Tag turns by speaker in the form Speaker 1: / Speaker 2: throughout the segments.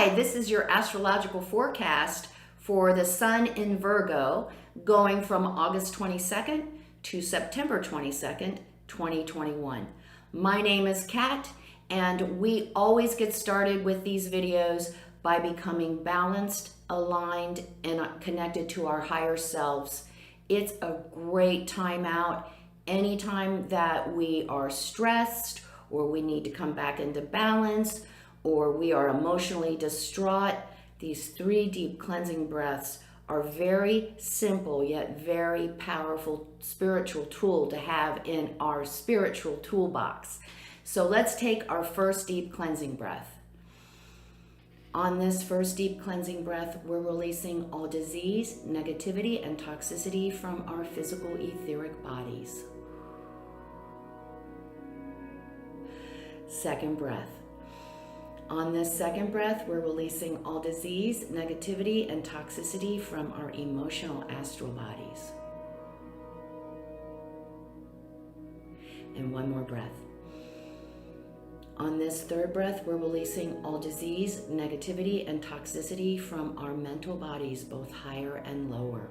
Speaker 1: Hi, this is your astrological forecast for the Sun in Virgo going from August 22nd to September 22nd, 2021. My name is Kat, and we always get started with these videos by becoming balanced, aligned, and connected to our higher selves. It's a great time out anytime that we are stressed or we need to come back into balance or we are emotionally distraught. These 3 deep cleansing breaths are very simple yet very powerful spiritual tool to have in our spiritual toolbox. So let's take our first deep cleansing breath. On this first deep cleansing breath, we're releasing all disease, negativity, and toxicity from our physical etheric bodies. Second breath. On this second breath, we're releasing all disease, negativity, and toxicity from our emotional astral bodies. And one more breath. On this third breath, we're releasing all disease, negativity, and toxicity from our mental bodies, both higher and lower.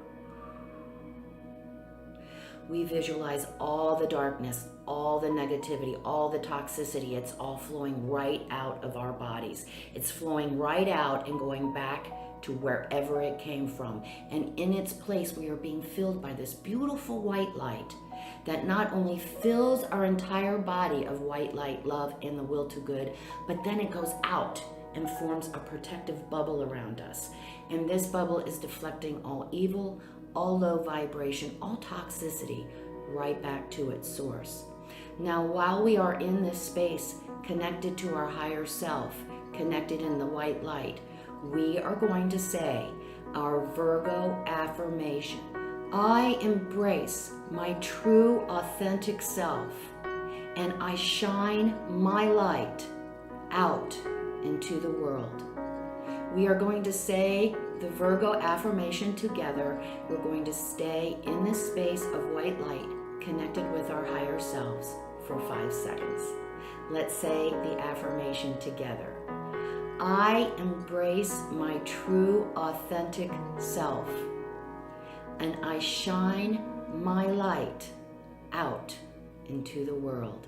Speaker 1: We visualize all the darkness, all the negativity, all the toxicity. It's all flowing right out of our bodies. It's flowing right out and going back to wherever it came from. And in its place, we are being filled by this beautiful white light that not only fills our entire body of white light, love, and the will to good, but then it goes out and forms a protective bubble around us. And this bubble is deflecting all evil, all low vibration, all toxicity right back to its source. Now, while we are in this space, connected to our higher self, connected in the white light, we are going to say our Virgo affirmation. I embrace my true, authentic self, and I shine my light out into the world. We are going to say the Virgo affirmation together. We're going to stay in this space of white light, connected with our higher selves for 5 seconds. Let's say the affirmation together. I embrace my true, authentic self, and I shine my light out into the world.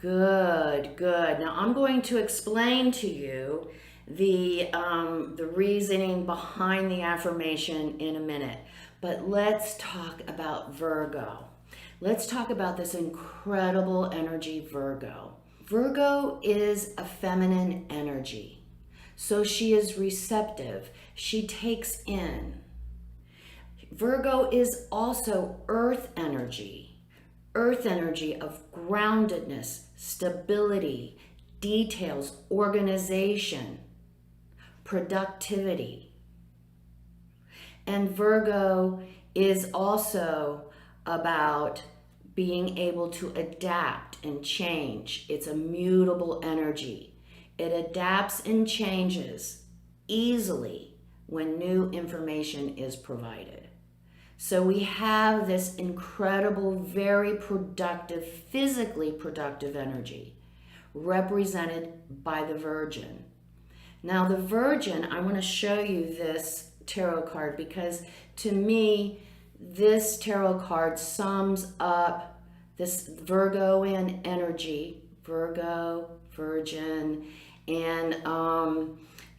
Speaker 1: Good, good. Now I'm going to explain to you the reasoning behind the affirmation in a minute. But let's talk about Virgo. Let's talk about this incredible energy, Virgo. Virgo is a feminine energy. So she is receptive. She takes in. Virgo is also earth energy. Earth energy of groundedness, stability, details, organization, productivity. And Virgo is also about being able to adapt and change. It's a mutable energy. It adapts and changes easily when new information is provided. So we have this incredible, very productive, physically productive energy represented by the Virgin. Now the Virgin, I want to show you this tarot card because to me, this tarot card sums up this Virgoan energy, Virgo, Virgin, and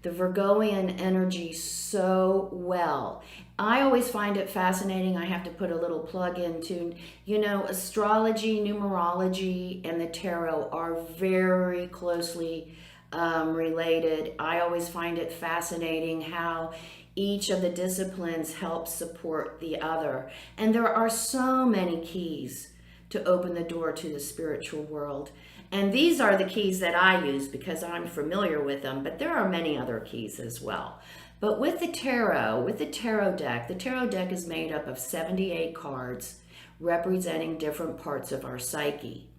Speaker 1: the Virgoan energy so well. I always find it fascinating. I have to put a little plug into, astrology, numerology, and the tarot are very closely related. I always find it fascinating how each of the disciplines helps support the other. And there are so many keys to open the door to the spiritual world. And these are the keys that I use because I'm familiar with them, but there are many other keys as well. But with the tarot deck, the tarot deck is made up of 78 cards representing different parts of our psyche.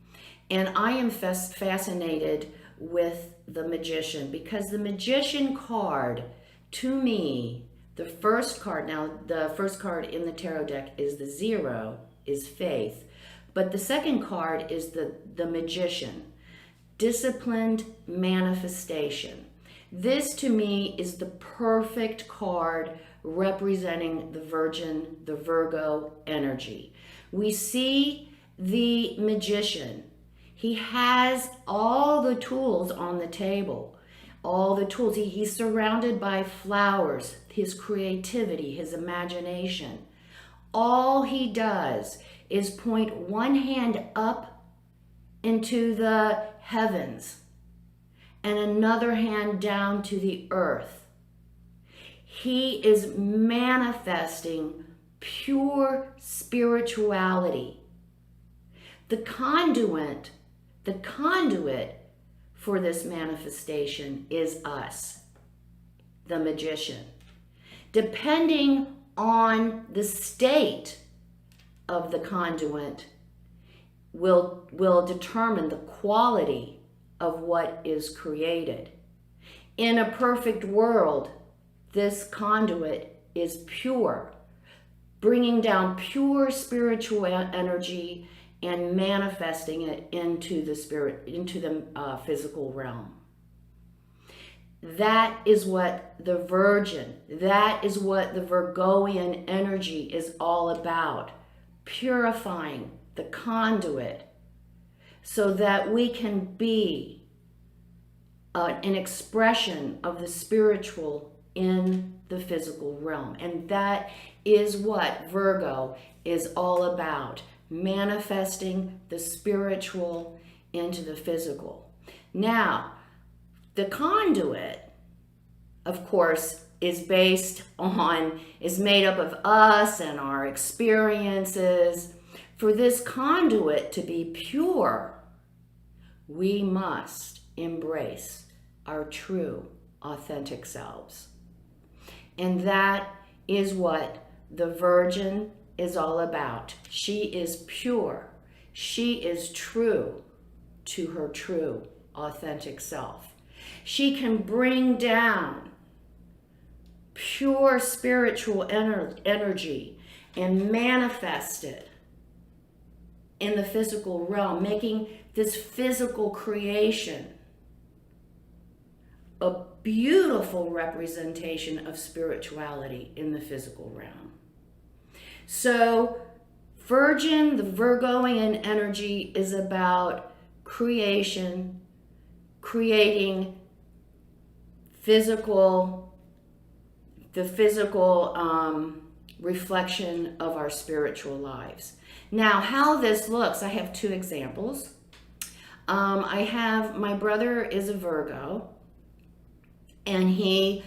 Speaker 1: And I am fascinated with the Magician because the Magician card To me, the first card, now the first card in the tarot deck is the 0, is faith. But the second card is the magician, disciplined manifestation. This to me is the perfect card representing the Virgo energy. We see the magician. He has all the tools on the table, all the tools. He's surrounded by flowers, his creativity, his imagination. All he does is point one hand up into the heavens and another hand down to the earth. He is manifesting pure spirituality. The conduit for this manifestation is us, the magician. Depending on the state of the conduit will determine the quality of what is created. In a perfect world, this conduit is pure, bringing down pure spiritual energy and manifesting it into the physical realm. That is what the that is what the Virgoian energy is all about. Purifying the conduit so that we can be an expression of the spiritual in the physical realm. And that is what Virgo is all about, manifesting the spiritual into the physical. Now, the conduit, of course, is made up of us and our experiences. For this conduit to be pure, we must embrace our true, authentic selves. And that is what the Virgin is all about. She is pure. She is true to her true, authentic self. She can bring down pure spiritual energy and manifest it in the physical realm, making this physical creation a beautiful representation of spirituality in the physical realm. So, the Virgoian energy is about creation, creating the physical reflection of our spiritual lives. Now, how this looks, I have two examples. My brother is a Virgo, and he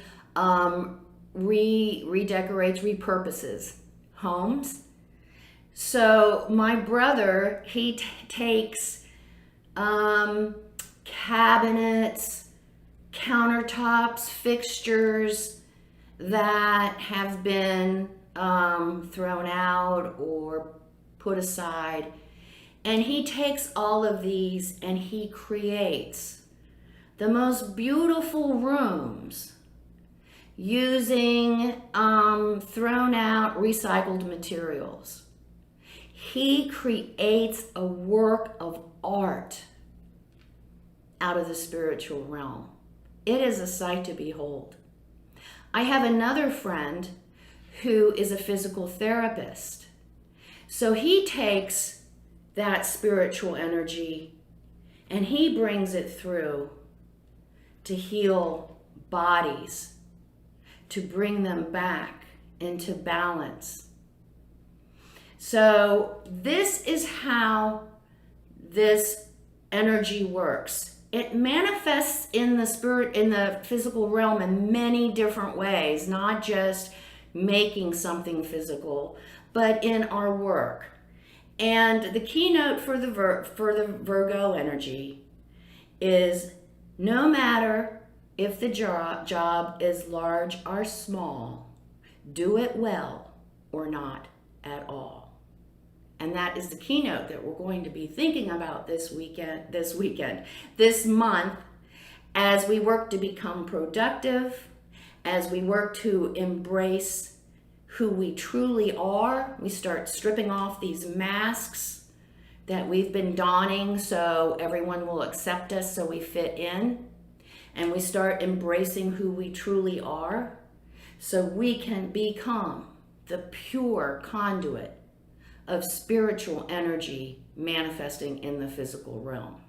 Speaker 1: redecorates, repurposes homes. So my brother, he takes cabinets, countertops, fixtures that have been thrown out or put aside, and he takes all of these and he creates the most beautiful rooms using thrown out recycled materials. He creates a work of art out of the spiritual realm. It is a sight to behold. I have another friend who is a physical therapist. So he takes that spiritual energy and he brings it through to heal bodies, to bring them back into balance. So this is how this energy works. It manifests in the physical realm in many different ways, not just making something physical, but in our work. And the keynote for the Virgo energy is, no matter if the job is large or small, do it well or not at all. And that is the keynote that we're going to be thinking about this month, as we work to become productive, as we work to embrace who we truly are. We start stripping off these masks that we've been donning so everyone will accept us, so we fit in. And we start embracing who we truly are so we can become the pure conduit of spiritual energy manifesting in the physical realm.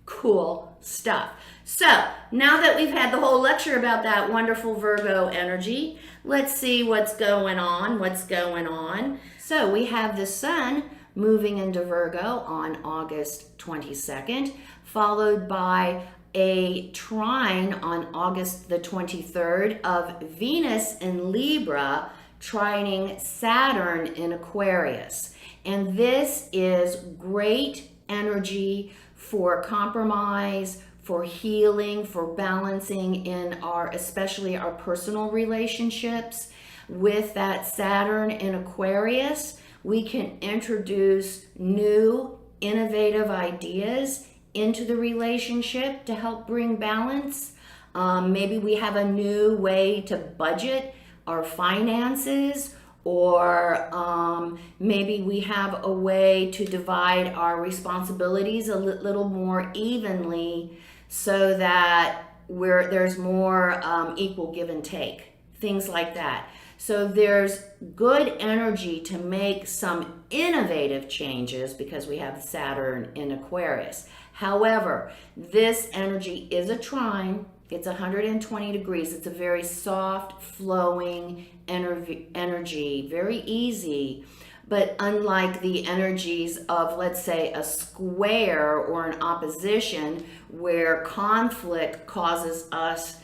Speaker 1: Cool stuff. So now that we've had the whole lecture about that wonderful Virgo energy, let's see what's going on. So we have the sun moving into Virgo on August 22nd, followed by a trine on August the 23rd of Venus in Libra trining Saturn in Aquarius. And this is great energy for compromise, for healing, for balancing in especially our personal relationships. With that Saturn in Aquarius, we can introduce new, innovative ideas into the relationship to help bring balance. Maybe we have a new way to budget our finances, or maybe we have a way to divide our responsibilities a little more evenly so that there's more equal give and take, things like that. So there's good energy to make some innovative changes because we have Saturn in Aquarius. However, this energy is a trine. It's 120 degrees. It's a very soft, flowing energy, very easy. But unlike the energies of, let's say, a square or an opposition where conflict causes us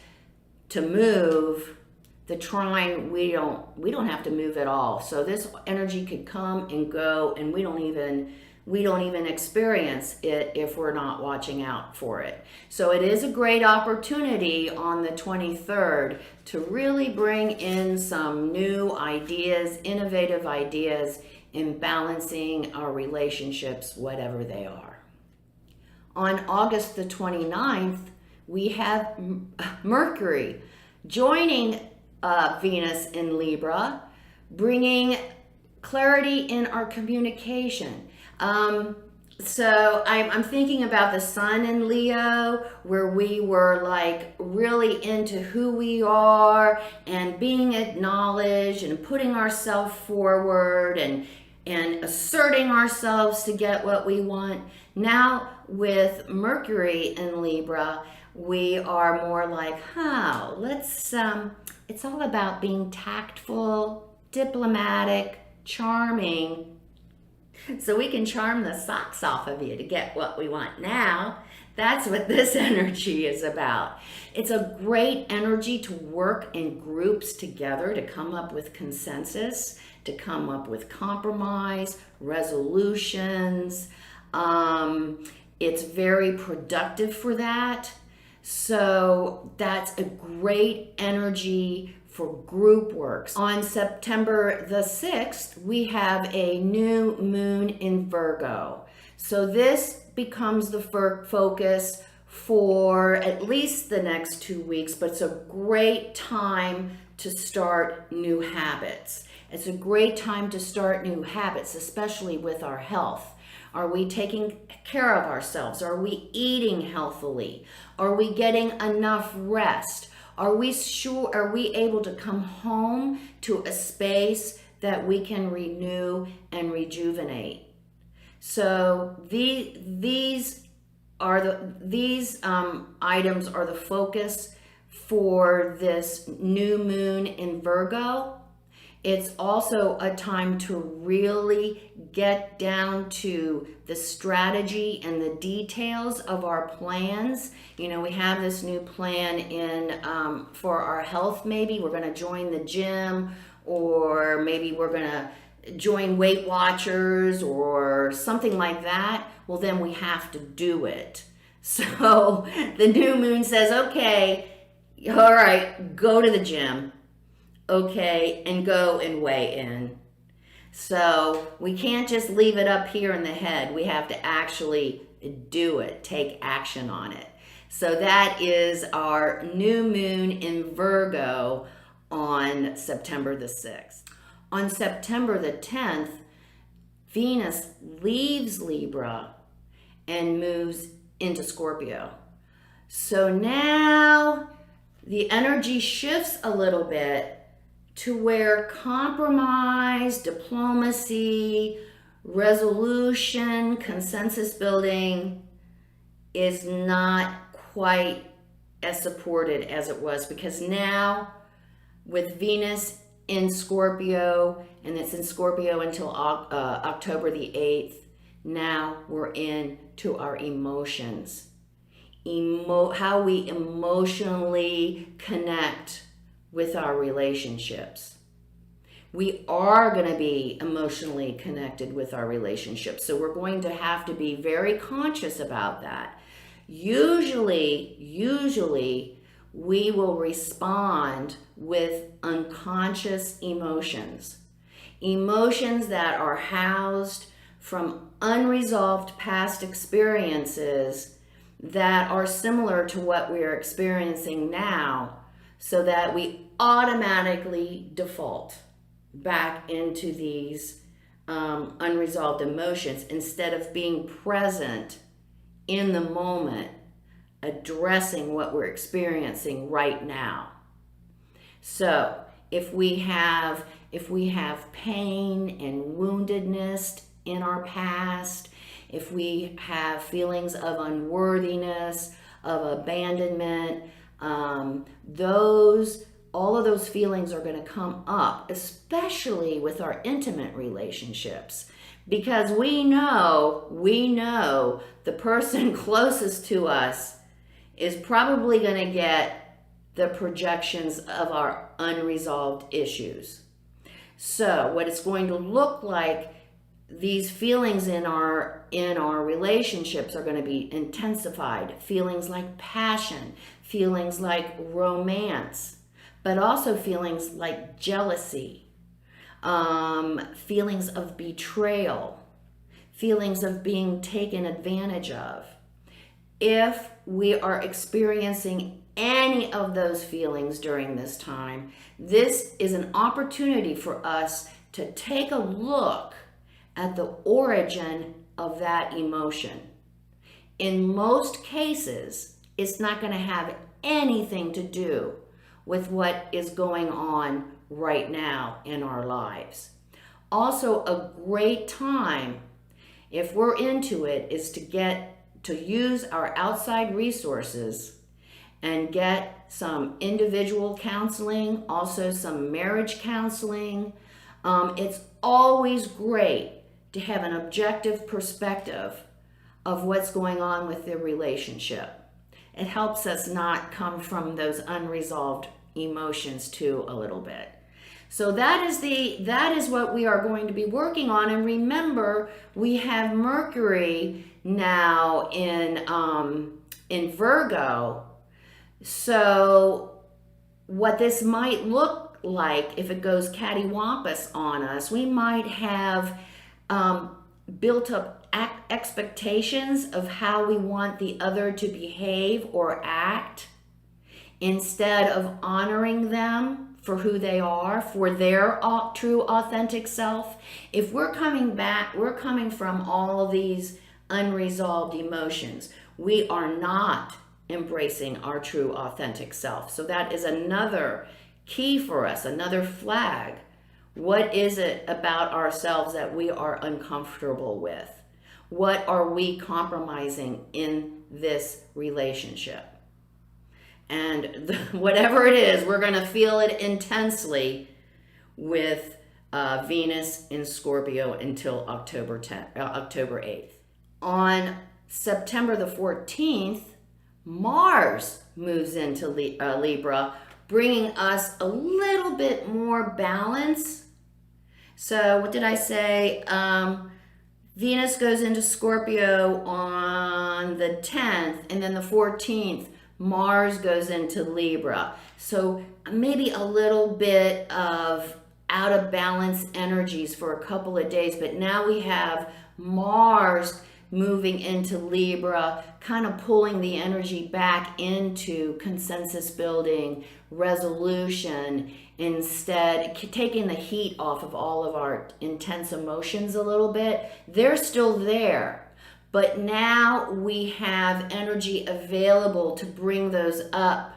Speaker 1: to move, the trine, we don't have to move at all. So this energy could come and go, and we don't even experience it if we're not watching out for it. So it is a great opportunity on the 23rd to really bring in some new ideas, innovative ideas in balancing our relationships, whatever they are. On August the 29th, we have Mercury joining Venus in Libra, bringing clarity in our communication. So I'm thinking about the sun in Leo, where we were like really into who we are and being acknowledged and putting ourselves forward and asserting ourselves to get what we want. Now with Mercury in Libra, we are more like, it's all about being tactful, diplomatic, charming, so we can charm the socks off of you to get what we want now. That's what this energy is about. It's a great energy to work in groups together to come up with consensus, to come up with compromise, resolutions. It's very productive for that. So that's a great energy for group works. On September the 6th, we have a new moon in Virgo. So this becomes the focus for at least the next 2 weeks, but it's a great time to start new habits. It's a great time to start new habits, especially with our health. Are we taking care of ourselves? Are we eating healthily? Are we getting enough rest? Are we able to come home to a space that we can renew and rejuvenate? So these items are the focus for this new moon in Virgo. It's also a time to really get down to the strategy and the details of our plans. You know, we have this new plan for our health. Maybe we're going to join the gym, or maybe we're going to join Weight Watchers or something like that. Well, then we have to do it. So the new moon says, okay, all right, go to the gym. Okay, and go and weigh in. So we can't just leave it up here in the head. We have to actually do it, take action on it. So that is our new moon in Virgo on September the 6th. On September the 10th, Venus leaves Libra and moves into Scorpio. So now the energy shifts a little bit to where compromise, diplomacy, resolution, consensus building is not quite as supported as it was, because now with Venus in Scorpio, and it's in Scorpio until October the 8th, now we're into our emotions. How we emotionally connect with our relationships. We are going to be emotionally connected with our relationships, so we're going to have to be very conscious about that. Usually we will respond with unconscious emotions that are housed from unresolved past experiences that are similar to what we are experiencing now, so that we automatically default back into these unresolved emotions instead of being present in the moment, addressing what we're experiencing right now. So if we have pain and woundedness in our past, if we have feelings of unworthiness, of abandonment, all of those feelings are going to come up, especially with our intimate relationships, because we know the person closest to us is probably going to get the projections of our unresolved issues. So what it's going to look like, these feelings in our relationships are going to be intensified. Feelings like passion, feelings like romance, but also feelings like jealousy, feelings of betrayal, feelings of being taken advantage of. If we are experiencing any of those feelings during this time, this is an opportunity for us to take a look at the origin of that emotion. In most cases, it's not going to have anything to do with what is going on right now in our lives. Also, a great time, if we're into it, is to use our outside resources and get some individual counseling, also some marriage counseling. It's always great to have an objective perspective of what's going on with the relationship. It helps us not come from those unresolved emotions too a little bit. So that is what we are going to be working on. And remember, we have Mercury now in Virgo. So what this might look like, if it goes cattywampus on us, we might have built up expectations of how we want the other to behave or act, instead of honoring them for who they are, for their true authentic self. If we're coming from all of these unresolved emotions, we are not embracing our true authentic self. So that is another key for us, another flag. What is it about ourselves that we are uncomfortable with? What are we compromising in this relationship? And whatever it is, we're going to feel it intensely with Venus in Scorpio until October 8th. On September the 14th, Mars moves into Libra, bringing us a little bit more balance. So what did I say? Venus goes into Scorpio on the 10th, and then the 14th, Mars goes into Libra. So maybe a little bit of out of balance energies for a couple of days, but now we have Mars moving into Libra, kind of pulling the energy back into consensus building, resolution, instead taking the heat off of all of our intense emotions a little bit. They're still there, but now we have energy available to bring those up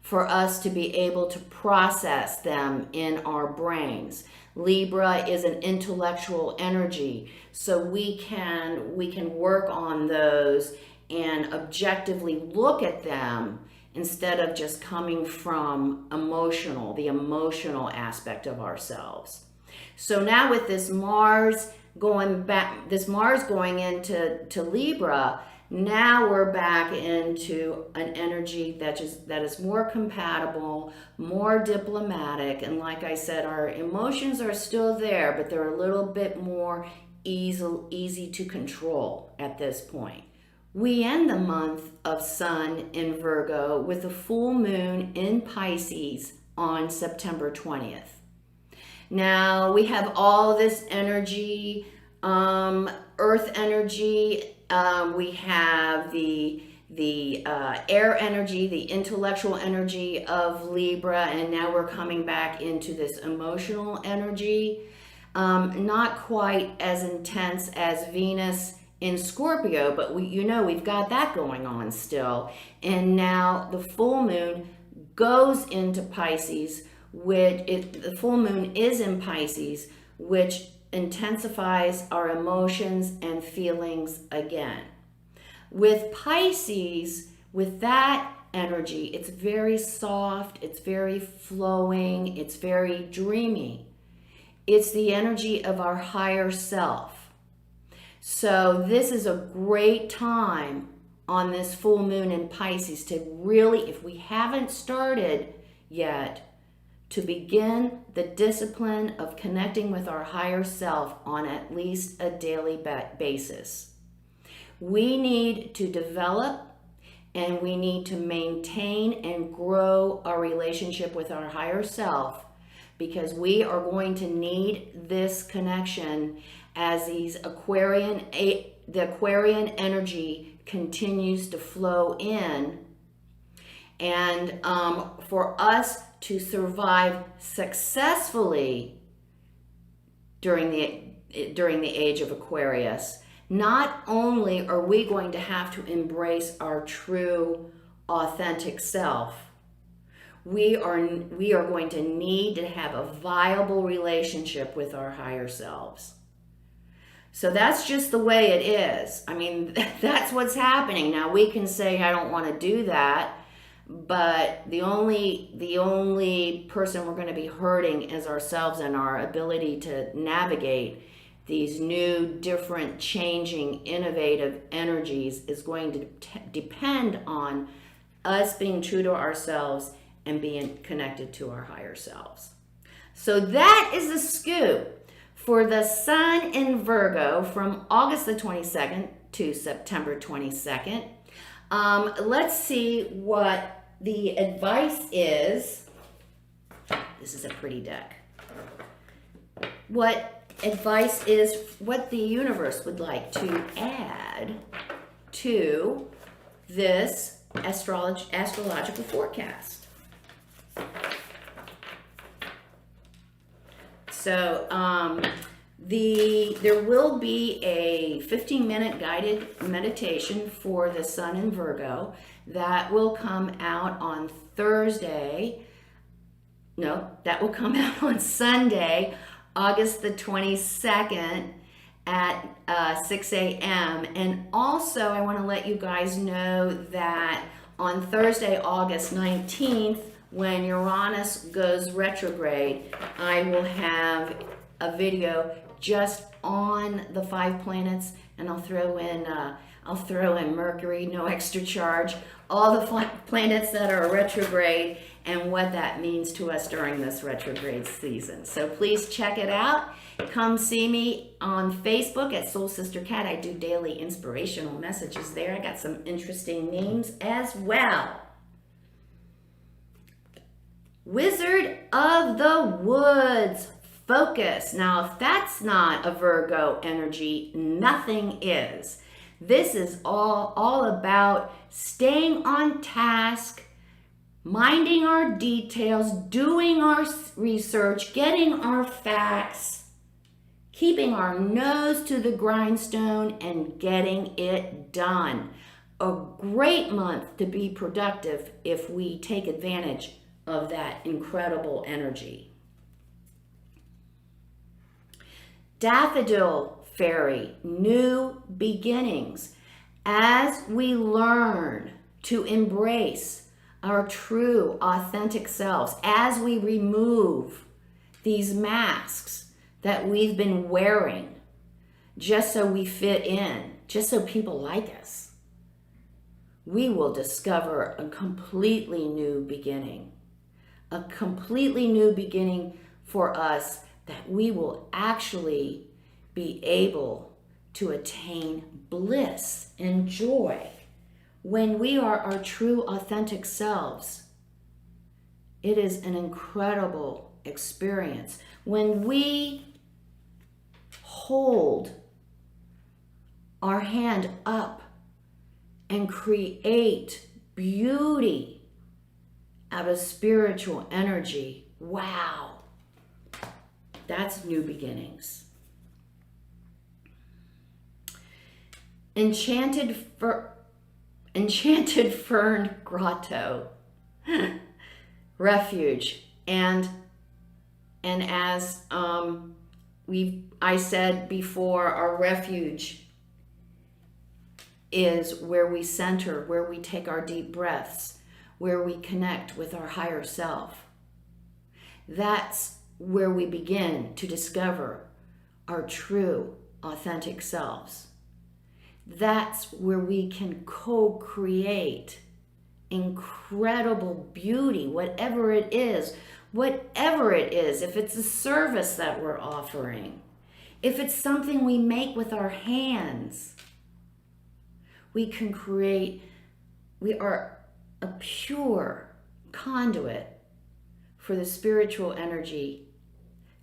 Speaker 1: for us to be able to process them in our brains. Libra is an intellectual energy, so we can work on those and objectively look at them instead of just coming from the emotional aspect of ourselves. So now with this Mars going into Libra, now we're back into an energy that is more compatible, more diplomatic, and like I said, our emotions are still there, but they're a little bit more easy to control at this point. We end the month of Sun in Virgo with a full moon in Pisces on September 20th. Now we have all this energy, earth energy. We have the air energy, the intellectual energy of Libra, and now we're coming back into this emotional energy. Not quite as intense as Venus in Scorpio, but we've got that going on still. And now the full moon goes into Pisces, the full moon is in Pisces, which intensifies our emotions and feelings again. With Pisces, with that energy, it's very soft, it's very flowing, it's very dreamy. It's the energy of our higher self. So this is a great time on this full moon in Pisces to really, if we haven't started yet, to begin the discipline of connecting with our higher self on at least a daily basis. We need to develop and we need to maintain and grow our relationship with our higher self, because we are going to need this connection as the Aquarian energy continues to flow in, and for us to survive successfully during the age of Aquarius, not only are we going to have to embrace our true, authentic self, we are going to need to have a viable relationship with our higher selves. So that's just the way it is. I mean, that's what's happening. Now we can say, I don't want to do that, but the only person we're going to be hurting is ourselves and our ability to navigate these new, different, changing, innovative energies is going to depend on us being true to ourselves and being connected to our higher selves. So that is the scoop for the Sun in Virgo from August the 22nd to September 22nd. Let's see what the advice is. This is a pretty deck. What advice is, what the universe would like to add to this astrological forecast. So there will be a 15-minute guided meditation for the Sun in Virgo that will come out on Sunday, August the 22nd at 6 a.m. And also, I want to let you guys know that on Thursday, August 19th, when Uranus goes retrograde, I will have a video just on the 5 planets, and I'll throw in Mercury, no extra charge, all the planets that are retrograde and what that means to us during this retrograde season. So please check it out. Come see me on Facebook at Soul Sister Cat. I do daily inspirational messages there. I got some interesting memes as well. Wizard of the Woods, focus. Now, if that's not a Virgo energy, nothing is. This is all about staying on task, minding our details, doing our research, getting our facts, keeping our nose to the grindstone, and getting it done. A great month to be productive if we take advantage of that incredible energy. Daffodil Fairy, new beginnings. As we learn to embrace our true, authentic selves, as we remove these masks that we've been wearing just so we fit in, just so people like us, we will discover a completely new beginning. A completely new beginning for us that we will actually be able to attain bliss and joy when we are our true, authentic selves. It is an incredible experience. When we hold our hand up and create beauty out of spiritual energy, wow, that's new beginnings. Enchanted Fern Grotto, refuge, and as I said before, our refuge is where we center, where we take our deep breaths, where we connect with our higher self. That's where we begin to discover our true, authentic selves. That's where we can co-create incredible beauty, whatever it is, if it's a service that we're offering, if it's something we make with our hands, we can create, we are a pure conduit for the spiritual energy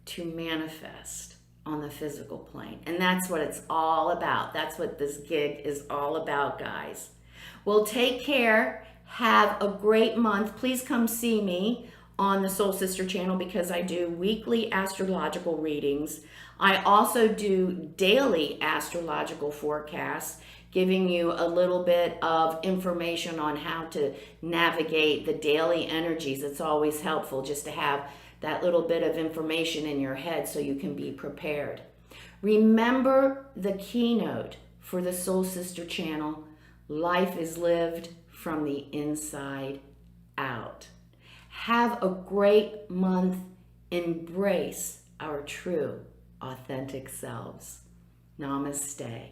Speaker 1: to manifest on the physical plane. And that's what it's all about. That's what this gig is all about, guys. Well, take care. Have a great month. Please come see me on the Soul Sister channel because I do weekly astrological readings. I also do daily astrological forecasts, giving you a little bit of information on how to navigate the daily energies. It's always helpful just to have that little bit of information in your head so you can be prepared. Remember the keynote for the Soul Sister channel: life is lived from the inside out. Have a great month. Embrace our true, authentic selves. Namaste.